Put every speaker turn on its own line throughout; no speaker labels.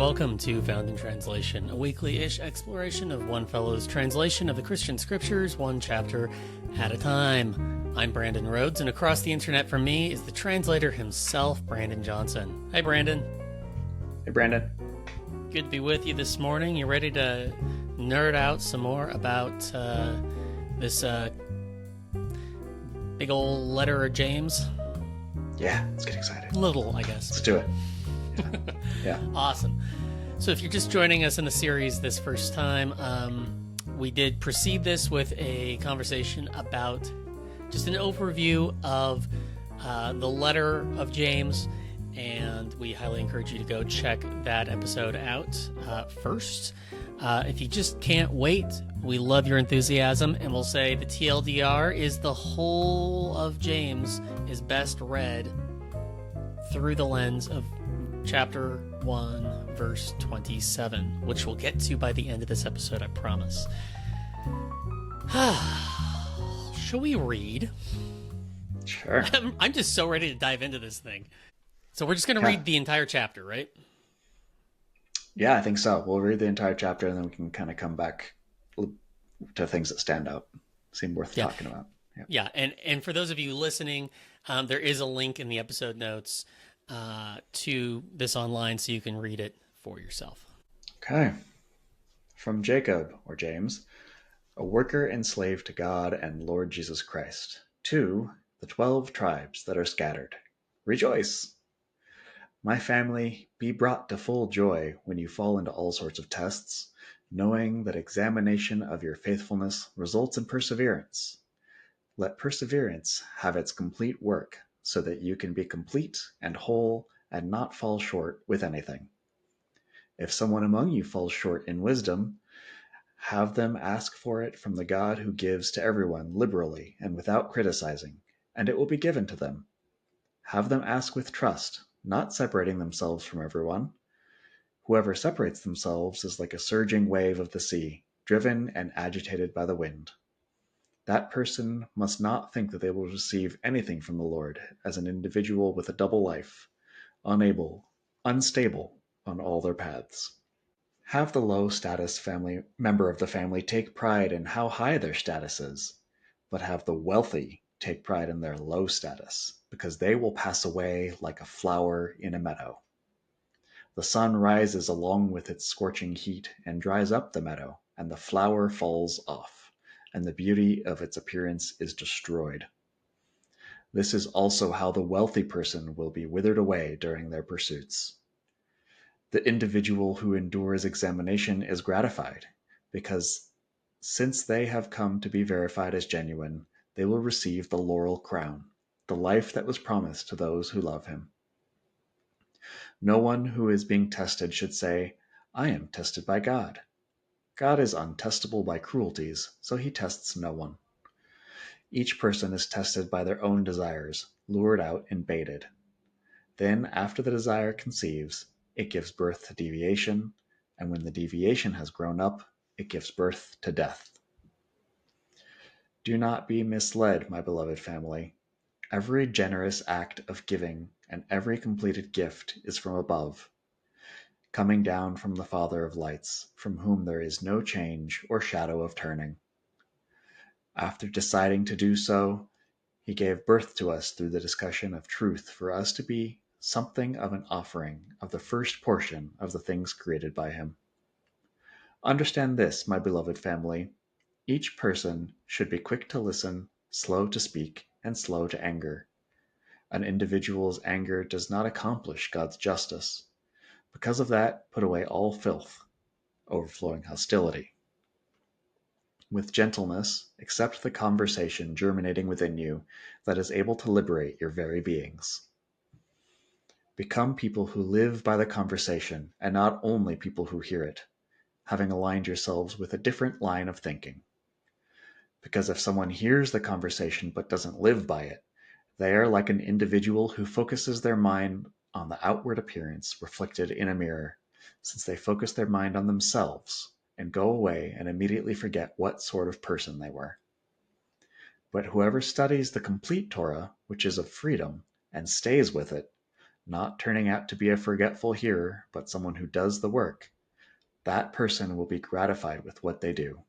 welcome to Found in Translation, a weekly-ish exploration of one fellow's translation of the Christian scriptures, one chapter at a time. I'm Brandon Rhodes, and across the internet from me is the translator himself, Brandon Johnson. Hi, Brandon.
Hey, Brandon.
Good to be with you this morning. You ready to nerd out some more about this big old letter of James?
Yeah, let's get excited.
Little, I guess.
Let's do it. Yeah.
Awesome. So if you're just joining us in the series this first time, we did precede this with a conversation about just an overview of the letter of James, and we highly encourage you to go check that episode out first. If you just can't wait, we love your enthusiasm, and we'll say the TLDR is the whole of James is best read through the lens of chapter 1, verse 27, which we'll get to by the end of this episode, I promise. Shall we read?
Sure.
I'm just so ready to dive into this thing. So we're just going to read the entire chapter, right?
Yeah, I think so. We'll read the entire chapter, and then we can kind of come back to things that stand out, seem worth talking about.
Yeah, and for those of you listening, there is a link in the episode notes to this online so you can read it for yourself.
Okay. From Jacob, or James, a worker enslaved to God and Lord Jesus Christ, to the 12 tribes that are scattered. Rejoice! My family, be brought to full joy when you fall into all sorts of tests, knowing that examination of your faithfulness results in perseverance. Let perseverance have its complete work, so that you can be complete and whole and not fall short with anything. If someone among you falls short in wisdom, have them ask for it from the God who gives to everyone liberally and without criticizing, and it will be given to them. Have them ask with trust, not separating themselves from everyone. Whoever separates themselves is like a surging wave of the sea, driven and agitated by the wind. That person must not think that they will receive anything from the Lord as an individual with a double life, unstable on all their paths. Have the low status member of the family take pride in how high their status is, but have the wealthy take pride in their low status, because they will pass away like a flower in a meadow. The sun rises along with its scorching heat and dries up the meadow, and the flower falls off, and the beauty of its appearance is destroyed. This is also how the wealthy person will be withered away during their pursuits. The individual who endures examination is gratified, because since they have come to be verified as genuine, they will receive the laurel crown, the life that was promised to those who love him. No one who is being tested should say, I am tested by God. God is untestable by cruelties, so he tests no one. Each person is tested by their own desires, lured out and baited. Then, after the desire conceives, it gives birth to deviation, and when the deviation has grown up, it gives birth to death. Do not be misled, my beloved family. Every generous act of giving and every completed gift is from above, coming down from the Father of lights, from whom there is no change or shadow of turning. After deciding to do so, he gave birth to us through the discussion of truth for us to be something of an offering of the first portion of the things created by him. Understand this, my beloved family. Each person should be quick to listen, slow to speak, and slow to anger. An individual's anger does not accomplish God's justice. Because of that, put away all filth, overflowing hostility. With gentleness, accept the conversation germinating within you that is able to liberate your very beings. Become people who live by the conversation and not only people who hear it, having aligned yourselves with a different line of thinking. Because if someone hears the conversation but doesn't live by it, they are like an individual who focuses their mind on the outward appearance reflected in a mirror, since they focus their mind on themselves and go away and immediately forget what sort of person they were. But whoever studies the complete Torah, which is of freedom, and stays with it, not turning out to be a forgetful hearer, but someone who does the work, that person will be gratified with what they do.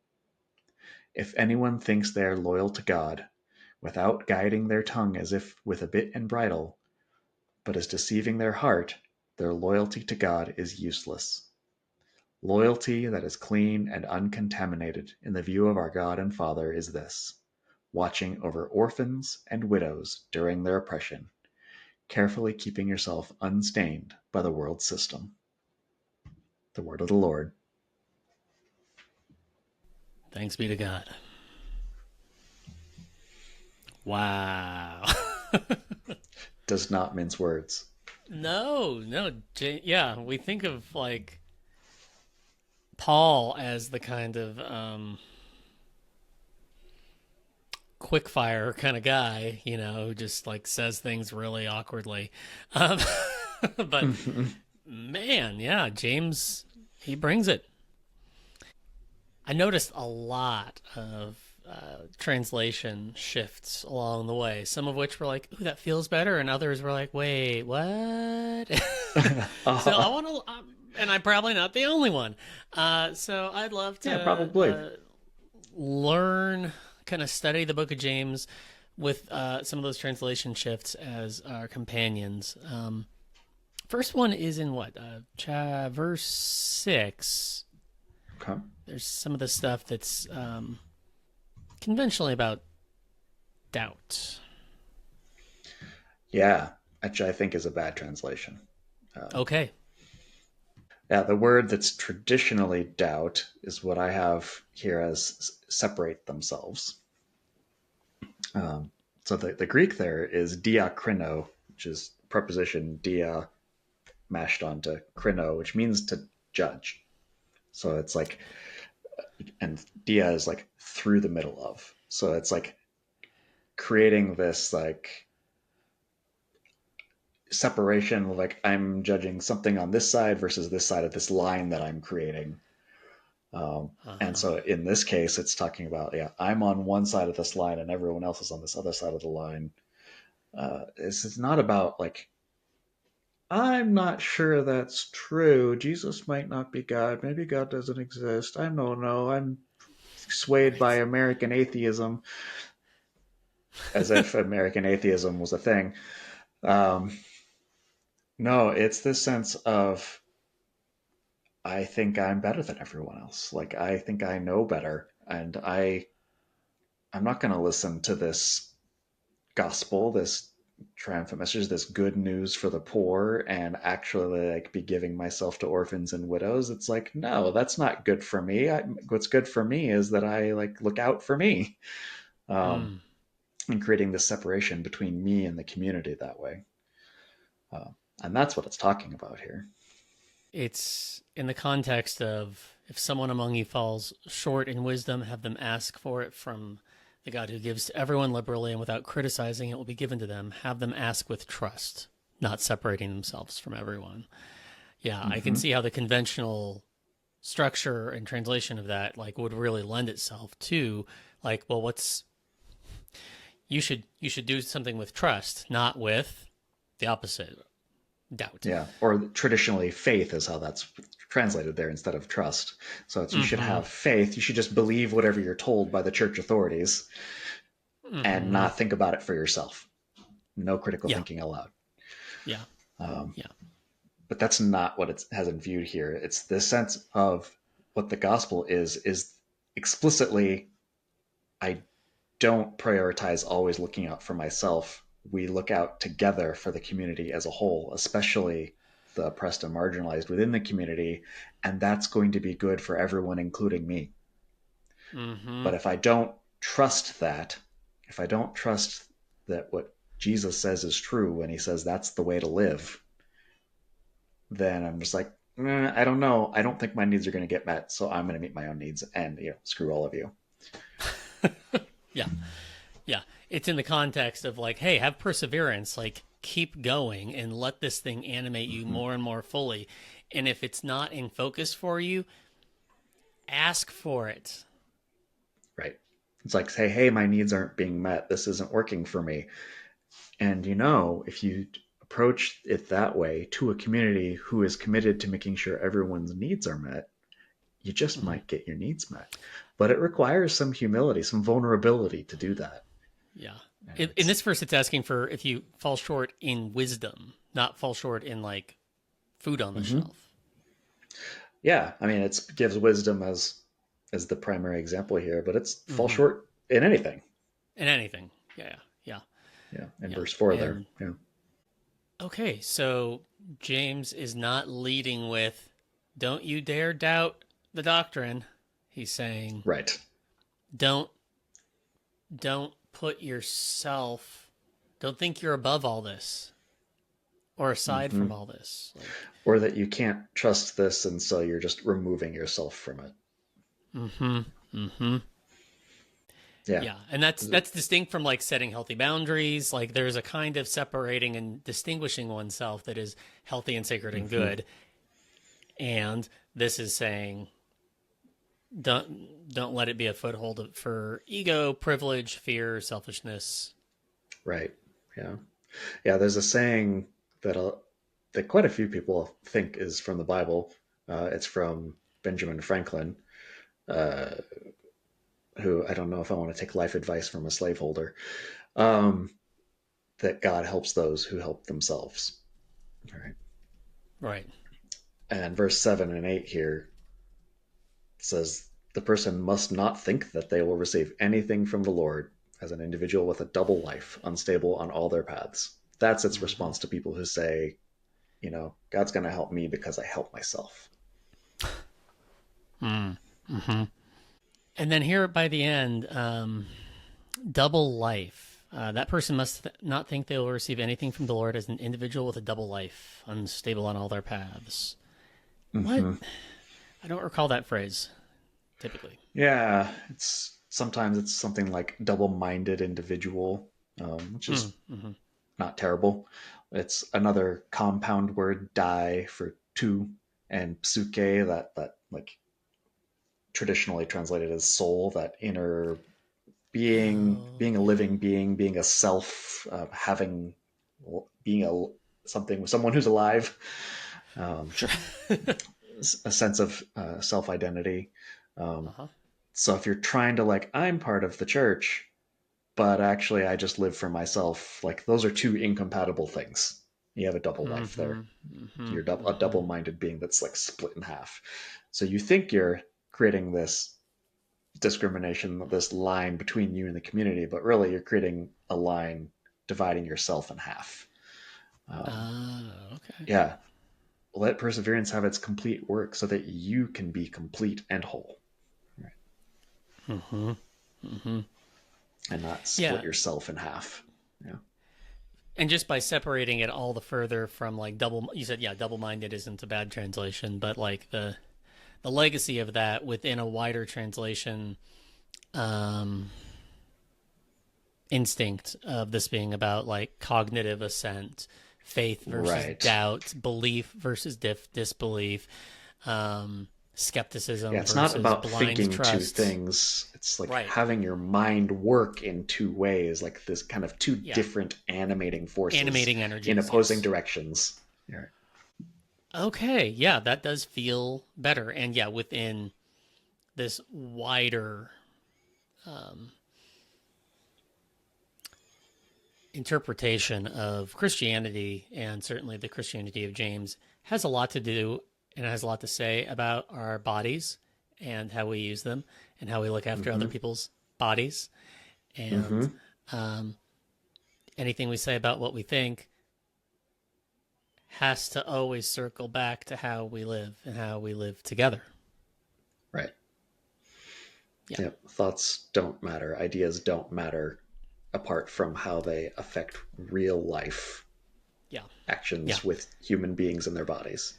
If anyone thinks they are loyal to God, without guiding their tongue as if with a bit and bridle, but is deceiving their heart, their loyalty to God is useless. Loyalty that is clean and uncontaminated in the view of our God and Father is this: watching over orphans and widows during their oppression, carefully keeping yourself unstained by the world's system. The word of the Lord.
Thanks be to God. Wow.
Does not mince words.
No, no. Yeah, we think of like Paul as the kind of quick fire kind of guy, who just like says things really awkwardly. Um, but man, yeah, James, he brings it. I noticed a lot of translation shifts along the way, some of which were like, ooh, that feels better, and others were like, wait, what? So I want to, and I'm probably not the only one. So I'd love
Yeah,
to
probably.
learn, kind of study the book of James with some of those translation shifts as our companions. First one is in what? Verse 6.
Okay.
There's some of the stuff that's conventionally about doubt.
Yeah, which I think is a bad translation. Um,
Okay.
yeah, the word that's traditionally doubt is what I have here as separate themselves. Um, so the Greek there is diakrino, which is preposition dia mashed onto krino, which means to judge. So it's like, and dia is like through the middle of. So it's like creating this like separation, like I'm judging something on this side versus this side of this line that I'm creating. And
Uh-huh.
so in this case, it's talking about, yeah, I'm on one side of this line and everyone else is on this other side of the line. This is not about like, I'm not sure that's true. Jesus might not be God. Maybe God doesn't exist. I don't know. I'm swayed by
Right.
American atheism, as if American atheism was a thing. Um, no, it's this sense of I think I'm better than everyone else. Like I think I know better, and I'm not going to listen to this gospel, this triumphant message, this good news for the poor, and actually like be giving myself to orphans and widows. It's like no, that's not good for me. What's good for me is that I like look out for me, um,
Mm.
and creating this separation between me and the community that way. Uh, and that's what it's talking about here.
It's in the context of if someone among you falls short in wisdom, have them ask for it from the God who gives to everyone liberally and without criticizing, it will be given to them. Have them ask with trust, not separating themselves from everyone. Yeah, I can
Mm-hmm.
see how the conventional structure and translation of that like would really lend itself to like, well, what's you should do something with trust, not with the opposite, doubt.
Yeah, or traditionally, faith is how that's translated there instead of trust. So it's you should
Mm-hmm.
have faith. You should just believe whatever you're told by the church authorities and
Mm-hmm.
not think about it for yourself. No critical
Yeah.
thinking allowed.
Yeah.
Um,
Yeah.
but that's not what it has in view here. It's this sense of what the gospel is explicitly. I don't prioritize always looking out for myself. We look out together for the community as a whole, especially the oppressed and marginalized within the community, and that's going to be good for everyone, including me.
Mm-hmm.
But if I don't trust that, if I don't trust that what Jesus says is true when he says that's the way to live, then I'm just like, I don't know. I don't think my needs are going to get met, so I'm going to meet my own needs, and screw all of you.
Yeah. Yeah. It's in the context of like, hey, have perseverance, like keep going and let this thing animate you
Mm-hmm.
more and more fully. And if it's not in focus for you, ask for it.
Right? It's like, hey, my needs aren't being met. This isn't working for me. And if you approach it that way to a community who is committed to making sure everyone's needs are met, you just might get your needs met. But it requires some humility, some vulnerability to do that.
Yeah. In this verse, it's asking for if you fall short in wisdom, not fall short in like food on the shelf.
Yeah, I mean, it gives wisdom as the primary example here, but it's fall short in anything.
In anything. Yeah. Yeah.
Yeah, in
Yeah.
verse 4
And,
there. Yeah.
okay, so James is not leading with, don't you dare doubt the doctrine. He's saying,
Right.
don't put yourself, don't think you're above all this or aside from all this. Like,
or that you can't trust this, and so you're just removing yourself from it.
Yeah, and that's distinct from like setting healthy boundaries. Like there's a kind of separating and distinguishing oneself that is healthy and sacred and good. And this is saying don't let it be a foothold for ego, privilege, fear, selfishness.
Right. Yeah. Yeah, there's a saying that that quite a few people think is from the Bible. It's from Benjamin Franklin, who, I don't know if I want to take life advice from a slaveholder, that God helps those who help themselves. All right.
Right.
And verse 7 and 8 here says, the person must not think that they will receive anything from the Lord, as an individual with a double life, unstable on all their paths. That's its response to people who say, God's going to help me because I help myself.
And then here by the end, double life. That person must not think they will receive anything from the Lord, as an individual with a double life, unstable on all their paths. What? I don't recall that phrase, typically.
Yeah, sometimes it's something like double-minded individual, which is not terrible. It's another compound word, dai, for two, and psyche, that like traditionally translated as soul, that inner being, being a living being, being a self, being someone who's alive,
Sure.
a sense of self-identity. So if you're trying to I'm part of the church, but actually I just live for myself, those are two incompatible things. You have a double life there. You're a double-minded being that's split in half. So you think you're creating this discrimination, this line between you and the community, but really you're creating a line dividing yourself in half.
Okay.
Yeah. Let perseverance have its complete work so that you can be complete and whole. Right. And not split yourself in half. Yeah.
And just by separating it all the further from you said, double-minded isn't a bad translation, but the legacy of that within a wider translation, instinct of this being about cognitive assent, faith versus doubt, belief versus disbelief, skepticism.
Yeah, it's
versus
not about
blind
thinking
trust.
two things. It's having your mind work in two ways, this kind of two different animating forces,
animating energies
in opposing directions. Yeah.
Okay, yeah, that does feel better, and within this wider interpretation of Christianity, and certainly the Christianity of James, has a lot to do and has a lot to say about our bodies and how we use them and how we look after other people's bodies. And anything we say about what we think has to always circle back to how we live and how we live together.
Right.
Yeah.
Yep. Thoughts don't matter. Ideas don't matter apart from how they affect real life actions with human beings and their bodies.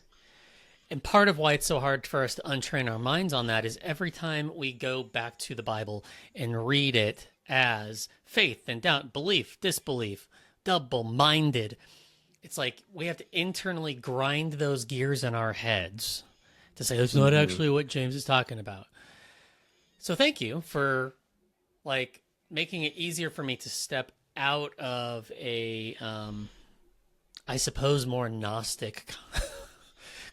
And part of why it's so hard for us to untrain our minds on that is every time we go back to the Bible and read it as faith and doubt, belief, disbelief, double-minded, it's we have to internally grind those gears in our heads to say, that's not actually what James is talking about. So thank you for making it easier for me to step out of a I suppose, more Gnostic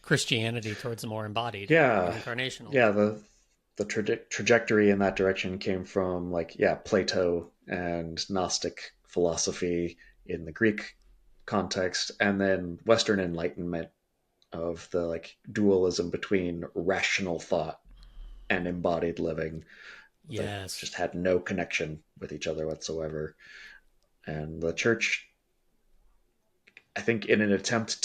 Christianity towards the more embodied or
Yeah,
incarnational.
yeah. The trajectory in that direction came from like yeah Plato and Gnostic philosophy in the Greek context, and then Western Enlightenment of the like dualism between rational thought and embodied living that
Yes.
just had no connection with each other whatsoever. And the church, I think, in an attempt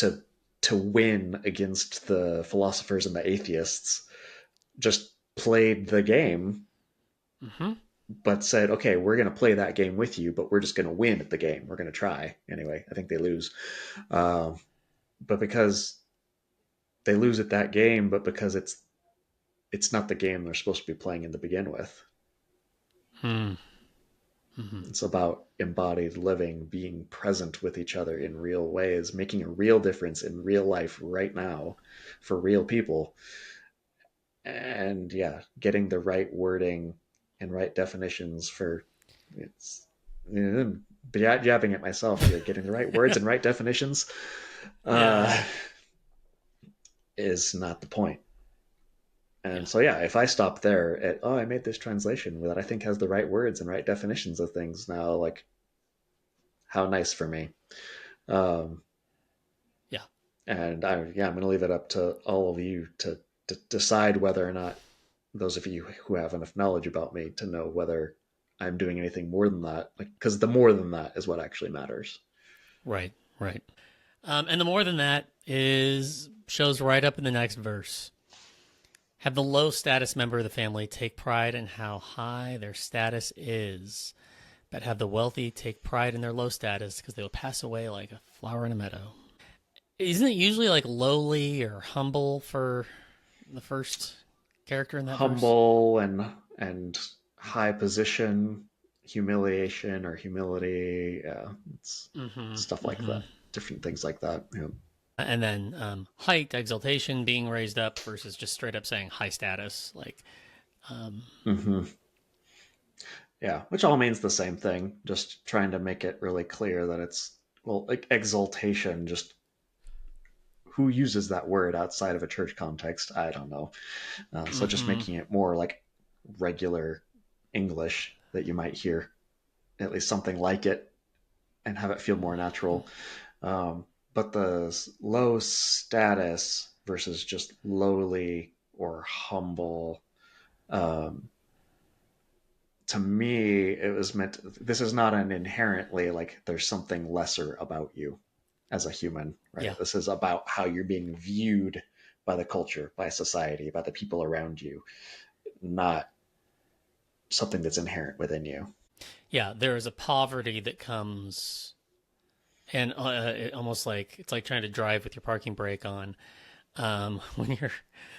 to win against the philosophers and the atheists, just played the game,
Mm-hmm.
but said, "Okay, we're going to play that game with you, but we're just going to win at the game. We're going to try anyway." I think they lose, but because they lose at that game, but because it's not the game they're supposed to be playing in to begin with.
Hmm. Mm-hmm.
It's about embodied living, being present with each other in real ways, making a real difference in real life right now for real people. And yeah, getting the right wording and right definitions for it's jabbing at myself here, getting the right words and right definitions
Yeah.
uh, is not the point. And
Yeah.
so, yeah, if I stop there at, oh, I made this translation that I think has the right words and right definitions of things now, like, how nice for me. Um,
Yeah.
and I'm going to leave it up to all of you to decide whether or not those of you who have enough knowledge about me to know whether I'm doing anything more than that. Like, because the more than that is what actually matters.
Right. Right. And the more than that is shows right up in the next verse. Have the low status member of the family take pride in how high their status is, but have the wealthy take pride in their low status because they will pass away like a flower in a meadow. Isn't it usually like lowly or humble for the first character in that verse?
Humble and high position, humiliation or humility, yeah, it's
Mm-hmm.
stuff like
Mm-hmm.
that, different things like that. Yeah.
And then height, exaltation, being raised up versus just straight up saying high status. Like, um,
Mm-hmm. Yeah, which all means the same thing. Just trying to make it really clear that it's well, like exaltation. Just who uses that word outside of a church context? I don't know. So just
mm-hmm.
making it more like regular English that you might hear, at least something like it, and have it feel more natural. Um, but the low status versus just lowly or humble, um, to me, it was meant. This is not an inherently like there's something lesser about you as a human,
Yeah.
right? This is about how you're being viewed by the culture, by society, by the people around you, not something that's inherent within you.
Yeah. There is a poverty that comes, and it almost like it's like trying to drive with your parking brake on when you're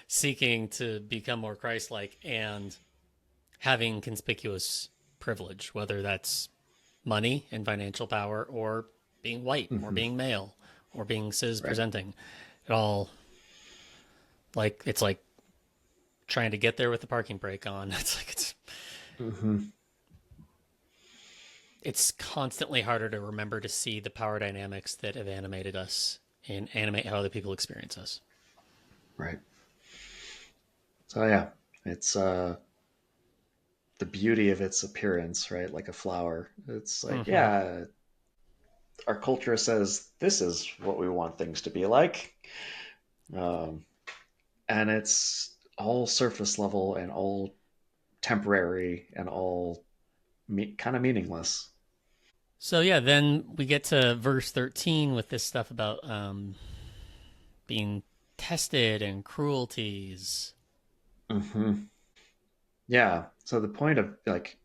seeking to become more Christ like and having conspicuous privilege, whether that's money and financial power or being white or
Mm-hmm.
being male or being cis
Right.
presenting. It all like it's like trying to get there with the parking brake on. It's like
Mm-hmm.
it's constantly harder to remember to see the power dynamics that have animated us and animate how other people experience us.
Right. So yeah, it's the beauty of its appearance, right? Like a flower. It's like,
Mm-hmm.
yeah, our culture says this is what we want things to be like. Um, and it's all surface level and all temporary and all kind of meaningless.
So yeah, then we get to verse 13 with this stuff about being tested and cruelties.
Mm-hmm. Yeah. So the point of like,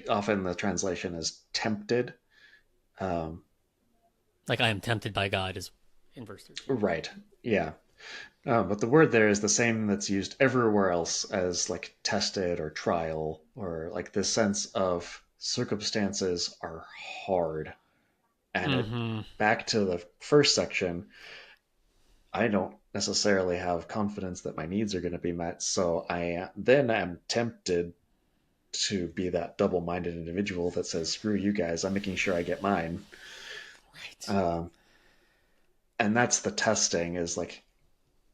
often the translation is tempted. Um,
Like I am tempted by God is in verse 13.
right. Yeah. But the word there is the same that's used everywhere else as like tested or trial or like this sense of circumstances are hard. And it
Mm-hmm.
back to the first section, I don't necessarily have confidence that my needs are going to be met. So I then am tempted to be that double-minded individual that says, "Screw you guys! I'm making sure I get mine."
Right.
Um, and that's the testing is like,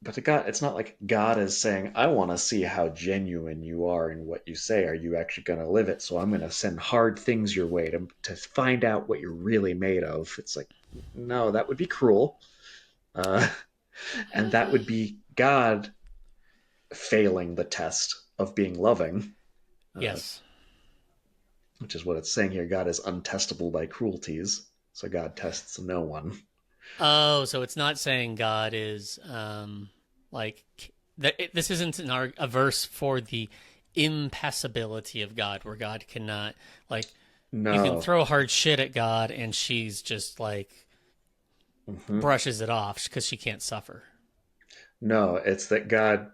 but to God, it's not like God is saying, I want to see how genuine you are in what you say. Are you actually going to live it? So I'm going to send hard things your way to find out what you're really made of. It's like, no, that would be cruel. Uh, and that would be God failing the test of being loving, uh,
Yes.
which is what it's saying here. God is untestable by cruelties. So God tests no one.
Oh, so it's not saying God is like this isn't a verse for the impassibility of God, where God cannot like you can
No.
throw hard shit at God and she's just like
Hmm.
brushes it off because she can't suffer.
No, it's that God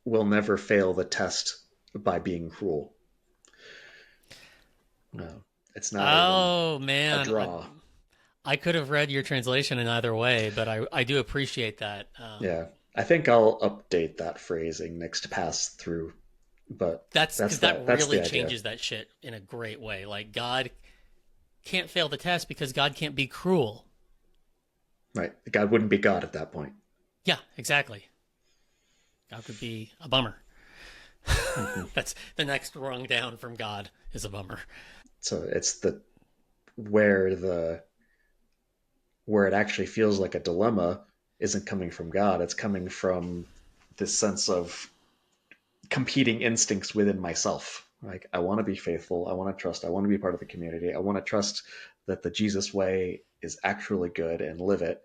will never fail the test by being cruel. No, it's not even
Oh
a
man,
draw.
I could have read your translation in either way, but I do appreciate that.
Yeah. I think I'll update that phrasing next pass through, but
That's because that
that's
really
the idea.
changes that shit in a great way. Like God can't fail the test because God can't be cruel.
Right. God wouldn't be God at that point.
Yeah, exactly. God would be a bummer.
Hmm.
That's the next rung down from God is a bummer.
So it's the where the where it actually feels like a dilemma isn't coming from God. It's coming from this sense of competing instincts within myself. Like, I want to be faithful. I want to trust. I want to be part of the community. I want to trust that the Jesus way is actually good and live it.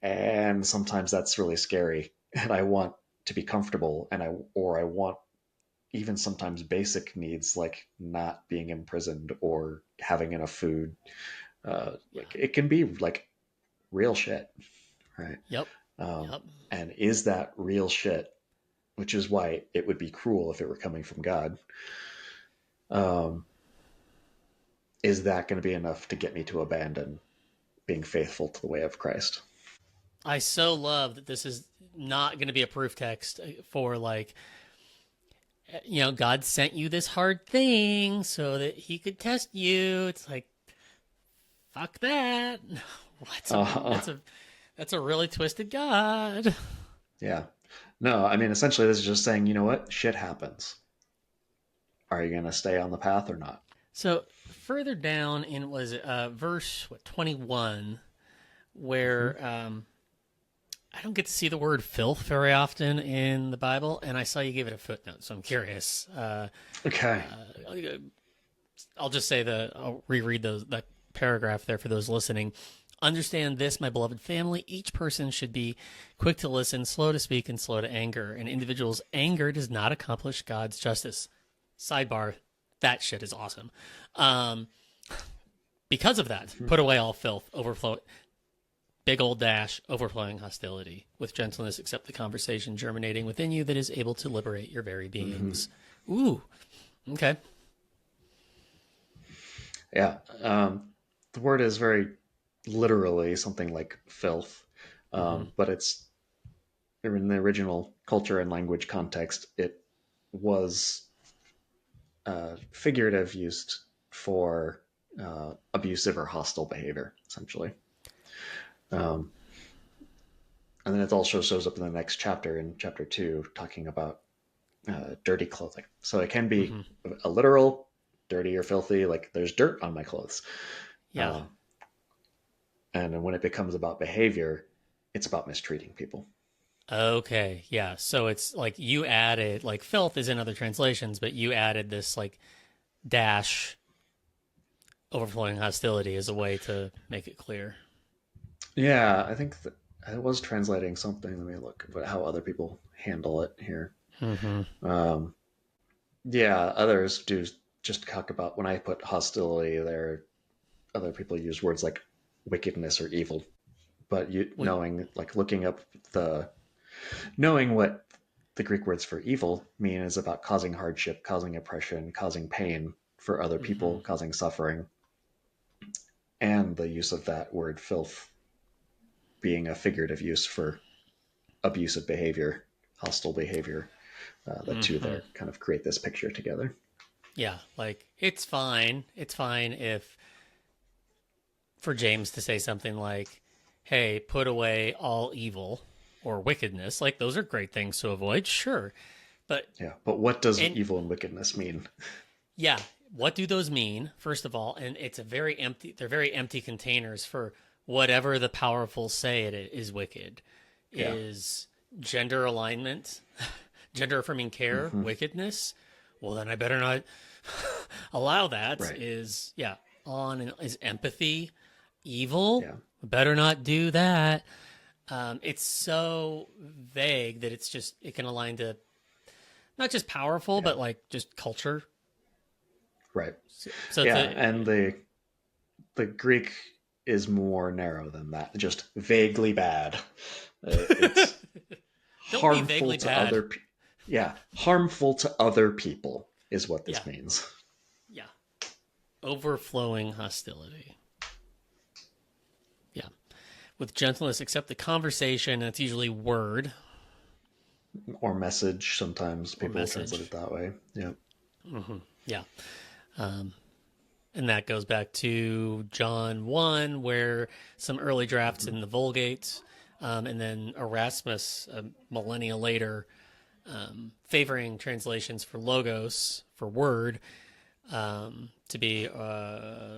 And sometimes that's really scary. And I want to be comfortable, I want even sometimes basic needs like not being imprisoned or having enough food.
Yeah.
Like, it can be like real shit, right?
Yep.
Um,
Yep.
and is that real shit? Which is why it would be cruel if it were coming from God. Um, is that going to be enough to get me to abandon being faithful to the way of Christ?
I so love that this is not going to be a proof text for like, God sent you this hard thing so that he could test you. It's like, fuck that. That's a
Uh,
that's a that's a really twisted God.
yeah. No, I mean, essentially, this is just saying, you know what? Shit happens. Are you going to stay on the path or not?
So further down in was verse 21,
Hmm.
where I don't get to see the word filth very often in the Bible, and I saw you gave it a footnote, so I'm curious.
Okay.
I'll just say I'll reread that paragraph there for those listening. Understand this, my beloved family. Each person should be quick to listen, slow to speak, and slow to anger. An individual's anger does not accomplish God's justice. Sidebar, that shit is awesome. Um, because of that,
Hmm.
put away all filth, overflow, big old dash, overflowing hostility. With gentleness, accept the conversation germinating within you that is able to liberate your very
Hmm.
beings. Ooh, okay.
Yeah. The word is very literally something like filth,
Mm-hmm.
but it's in the original culture and language context, it was figurative used for abusive or hostile behavior, essentially. Um, and then it also shows up in the next chapter, in chapter 2, talking about dirty clothing. So it can be
Mm-hmm.
a literal dirty or filthy, like there's dirt on my clothes.
Yeah.
Um, and when it becomes about behavior, it's about mistreating people.
Okay, yeah. So it's like you added like filth is in other translations, but you added this like dash overflowing hostility as a way to make it clear.
Yeah, I think that I was translating something. Let me look at how other people handle it here.
Mm-hmm.
Um, yeah, others do just talk about when I put hostility there, other people use words like wickedness or evil. But you
We.
knowing, like looking up the knowing what the Greek words for evil mean is about causing hardship, causing oppression, causing pain for other
Mm-hmm.
people, causing suffering, and the use of that word filth being a figurative use for abusive behavior, hostile behavior. The two
Mm-hmm.
there kind of create this picture together.
Yeah, like it's fine. It's fine if for James to say something like, hey, put away all evil or wickedness. Like those are great things to avoid, sure. But
Yeah, but what does
and
evil and wickedness mean?
yeah, what do those mean? First of all, and it's a very empty. They're very empty containers for whatever the powerful say it is wicked.
Yeah.
Is gender alignment, gender affirming care,
Hmm.
wickedness? Well, then I better not allow that.
Right.
Is yeah, is empathy evil?
Yeah.
Better not do that. It's so vague that it can align to not just powerful,
Yeah.
but like just culture.
Right.
So it's
Yeah,
a
and the Greek is more narrow than that. Just vaguely bad. It's
don't be
harmful
vaguely
to
bad.
yeah, harmful to other people is what
Yeah,
this means.
yeah. Overflowing hostility. Yeah. With gentleness, accept the conversation, and it's usually word
Or message. Sometimes
or
people will translate it
message.
that way. Yeah.
Yeah. Um, and that goes back to John 1, where some early drafts
Hmm.
in the Vulgate, and then Erasmus, a millennia later, favoring translations for logos, for word, to be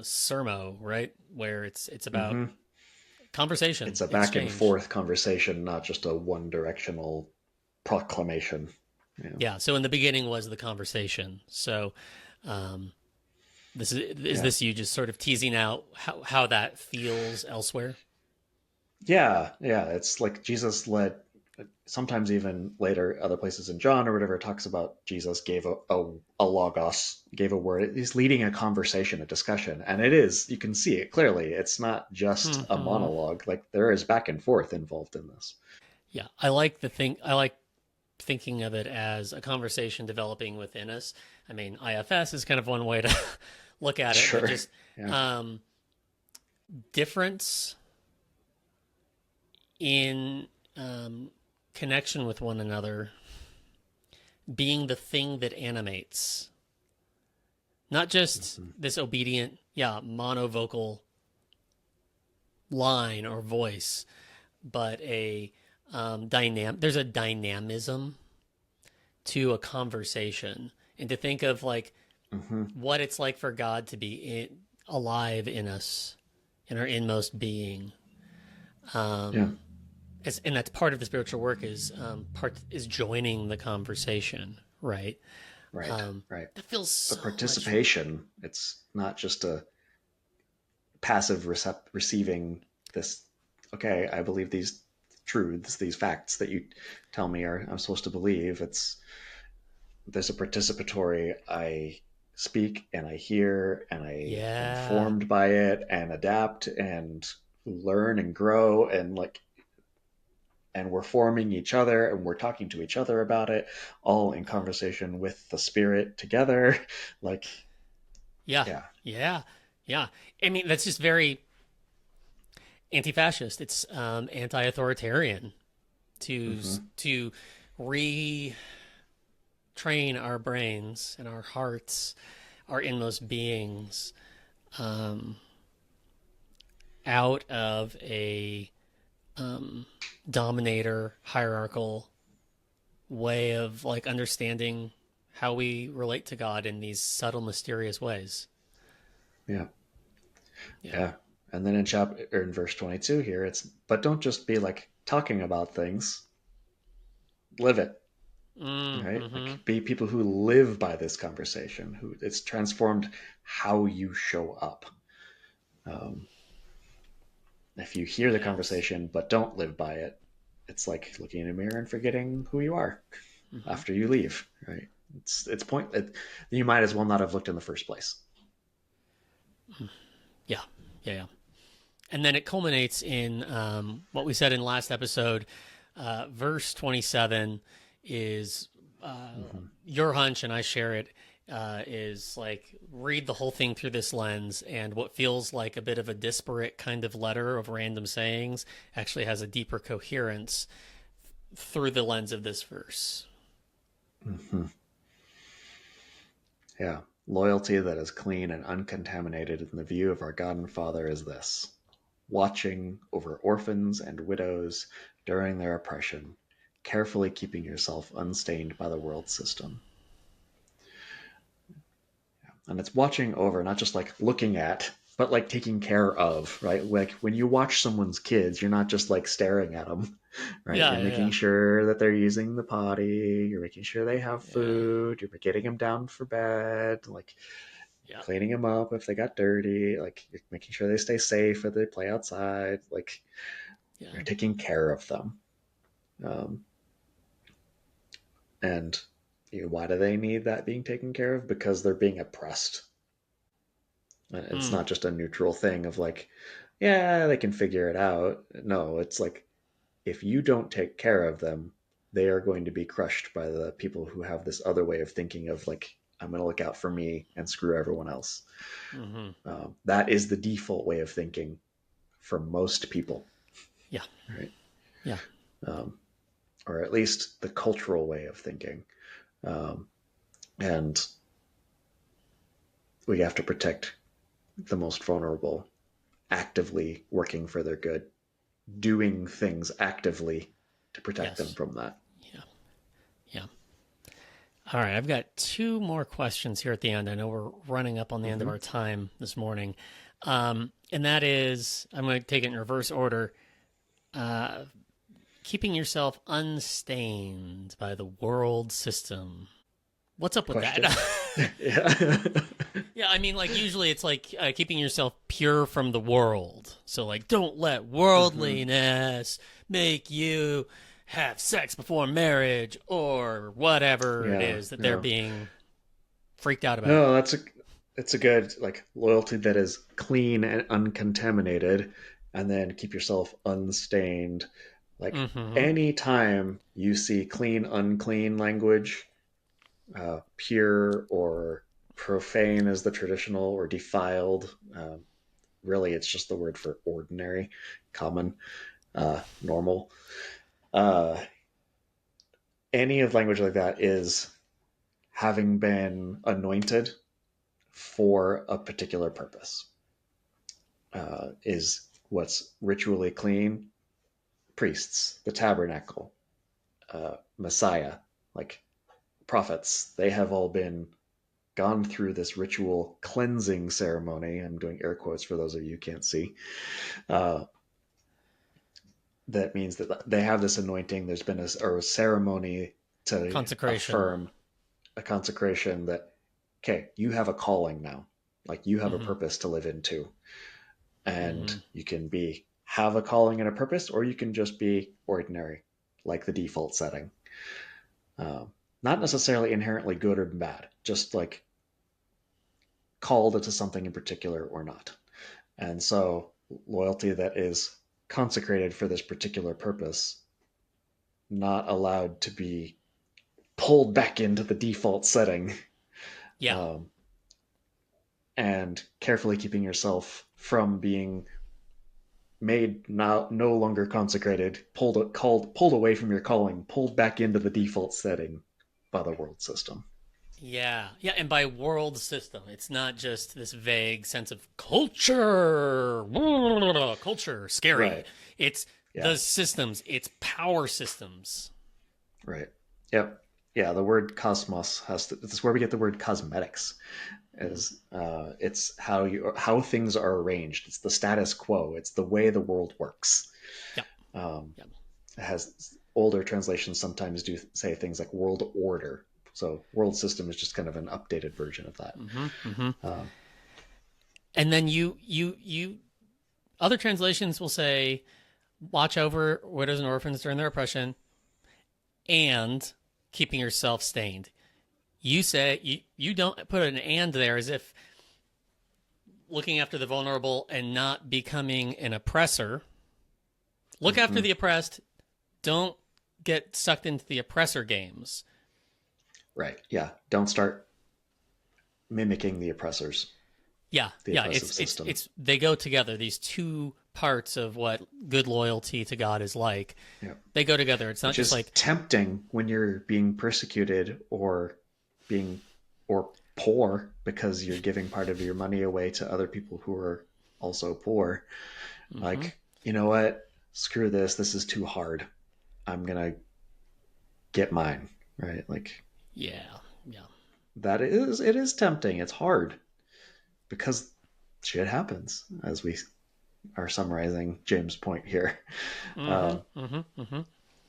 sermo, right? Where it's about
Hmm.
conversation,
It's a back and
exchange.
forth conversation, not just a one directional proclamation. Yeah.
Yeah. So in the beginning was the conversation. So um, this is
Yeah.
this you just sort of teasing out how that feels elsewhere?
Yeah. Yeah. It's like Jesus led, sometimes even later, other places in John or whatever, it talks about Jesus gave a logos, gave a word. He's leading a conversation, a discussion. And it is, you can see it clearly. It's not just a
Hmm.
monologue. Like there is back and forth involved in this.
Yeah, I like the thing. I like thinking of it as a conversation developing within us. I mean, IFS is kind of one way to look at it, but
Sure.
just
Yeah.
um, difference in connection with one another being the thing that animates, not just
Hmm.
this obedient, yeah, monovocal line or voice, but a There's a dynamism to a conversation, and to think of like
Hmm.
what it's like for God to be alive in us, in our inmost being.
Yeah.
Um, and that's part of the spiritual work is joining the conversation, right?
Right. Right.
That feels
The
so much.
participation, it's not just a passive receiving this, okay, I believe these truths, these facts that you tell me are I'm supposed to believe. It's there's a participatory, I speak and I hear and I am
Yeah,
formed by it and adapt and learn and grow and like, and we're forming each other and we're talking to each other about it, all in conversation with the spirit together. Like,
yeah,
yeah.
yeah, yeah. I mean, that's just very anti-fascist. It's anti-authoritarian to
Hmm.
to retrain our brains and our hearts, our inmost beings, um, out of a um, dominator hierarchical way of like understanding how we relate to God in these subtle, mysterious ways.
Yeah.
Yeah.
Yeah. And then in chapter or in verse 22 here, it's but don't just be like talking about things, live it, right?
Mm-hmm.
Like be people who live by this conversation, who it's transformed how you show up. Um, if you hear the
Yes.
conversation but don't live by it, it's like looking in a mirror and forgetting who you are
Mm-hmm.
after you leave, right? It's point it, you might as well not have looked in the first place.
Yeah. Yeah. Yeah. And then it culminates in what we said in last episode. Verse 27 is
Hmm.
your hunch, and I share it. Is like read the whole thing through this lens, and what feels like a bit of a disparate kind of letter of random sayings actually has a deeper coherence through the lens of this verse.
Hmm. Yeah. Loyalty that is clean and uncontaminated in the view of our God and Father is this. watching over orphans and widows during their oppression, carefully keeping yourself unstained by the world system. And it's watching over, not just like looking at, but like taking care of, right? Like when you watch someone's kids, you're not just like staring at them, right?
Yeah,
You're making
yeah,
sure that they're using the potty, you're making sure they have
yeah,
food, you're getting them down for bed, like
yeah,
cleaning them up if they got dirty, like you're making sure they stay safe if they play outside, like
yeah,
you're taking care of them. Um, and why do they need that being taken care of? Because they're being oppressed. It's
mm,
not just a neutral thing of like, yeah, they can figure it out. No, it's like if you don't take care of them, they are going to be crushed by the people who have this other way of thinking of like, I'm going to look out for me and screw everyone else.
mm-hmm.
That is the default way of thinking for most people,
Yeah,
right?
yeah,
Um, or at least the cultural way of thinking. Um, and we have to protect the most vulnerable, actively working for their good, doing things actively to protect them
yes,
from that.
yeah, yeah. All right, I've got two more questions here at the end. I know we're running up on the end of
Mm-hmm.
our time this morning. And that is, I'm going to take it in reverse order. Uh, Keeping yourself unstained by the world system. What's up with
Question.
that?
Yeah.
Yeah, I mean, like, usually it's like keeping yourself pure from the world. So, like, don't let worldliness make you have sex before marriage or whatever it
Yeah.
is that they're
No.
being freaked out about.
No, it's a good like loyalty that is clean and uncontaminated, and then keep yourself unstained. Like
Mm-hmm.
anytime you see clean, unclean language, pure or profane as the traditional or defiled. Really, it's just the word for ordinary, common, normal. Uh, any of language like that is having been anointed for a particular purpose. Is what's ritually clean? Priests, the tabernacle, Messiah, like prophets. They have all been gone through this ritual cleansing ceremony. I'm doing air quotes for those of you who can't see. Uh, that means that they have this anointing. There's been a ceremony to
Consecration.
affirm a consecration that, okay, you have a calling now. Like you have a
Mm-hmm.
purpose to live into. And
Mm-hmm.
you can have a calling and a purpose, or you can just be ordinary, like the default setting. Not necessarily inherently good or bad, just like called to something in particular or not. And so loyalty that is consecrated for this particular purpose, not allowed to be pulled back into the default setting,
Yeah.
um, and carefully keeping yourself from being made now no longer consecrated, pulled away from your calling, pulled back into the default setting by the world system.
Yeah. Yeah. And by world system, it's not just this vague sense of culture, culture, scary.
Right.
It's
Yeah.
the systems, it's power systems.
Right. Yep. Yeah. The word cosmos this is where we get the word cosmetics.
Mm-hmm.
Is it's how things are arranged. It's the status quo. It's the way the world works.
Yeah.
Um,
Yeah.
it has older translations sometimes do say things like world order. So world system is just kind of an updated version of that.
Mm-hmm. Mm-hmm.
Um,
And then other translations will say, watch over widows and orphans during their oppression and keeping yourself stained. You say, you don't put an and there as if looking after the vulnerable and not becoming an oppressor. Look after
mhm.
the oppressed. Don't get sucked into the oppressor games.
Right. Yeah. Don't start mimicking the oppressors,
Yeah,
the
yeah.
oppressive
It's
system.
it's they go together. These two parts of what good loyalty to God is like.
Yeah.
They go together. It's not
Which
just
is
like,
tempting when you're being persecuted being or poor because you're giving part of your money away to other people who are also poor. Like, you know what? Screw this. This is too hard. I'm going to get mine, right? Like,
yeah.
it is tempting. It's hard because shit happens, as we are summarizing James' point here.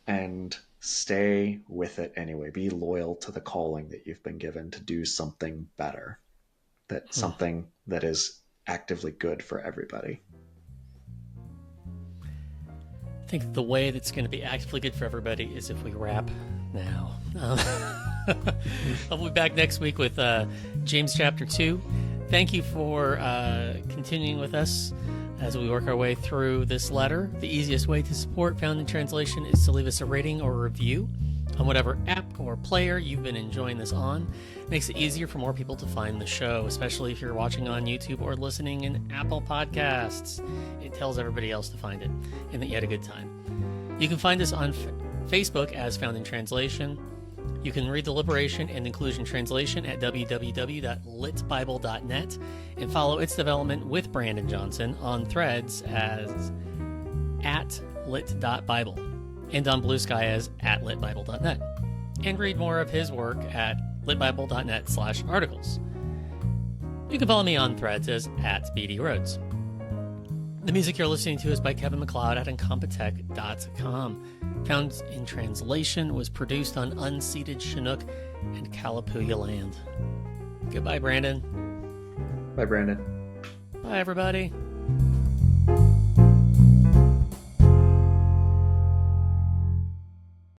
And stay with it anyway. Be loyal to the calling that you've been given to do something better, something that is actively good for everybody.
I think the way that's going to be actively good for everybody is if we wrap now. I'll be back next week with James chapter 2. Thank you for continuing with us as we work our way through this letter. The easiest way to support Found in Translation is to leave us a rating or a review on whatever app or player you've been enjoying this on. It makes it easier for more people to find the show, especially if you're watching on YouTube or listening in Apple Podcasts. It tells everybody else to find it and that you had a good time. You can find us on Facebook as Found in Translation. You can read the Liberation and Inclusion translation at www.litbible.net and follow its development with Brandon Johnson on Threads as @lit.bible and on Blue Sky as @litbible.net. And read more of his work at litbible.net/articles. You can follow me on Threads as @BDRhodes. The music you're listening to is by Kevin MacLeod at incompetech.com. Found in Translation was produced on unceded Chinook and Kalapuya land. Goodbye, Brandon.
Bye, Brandon.
Bye, everybody.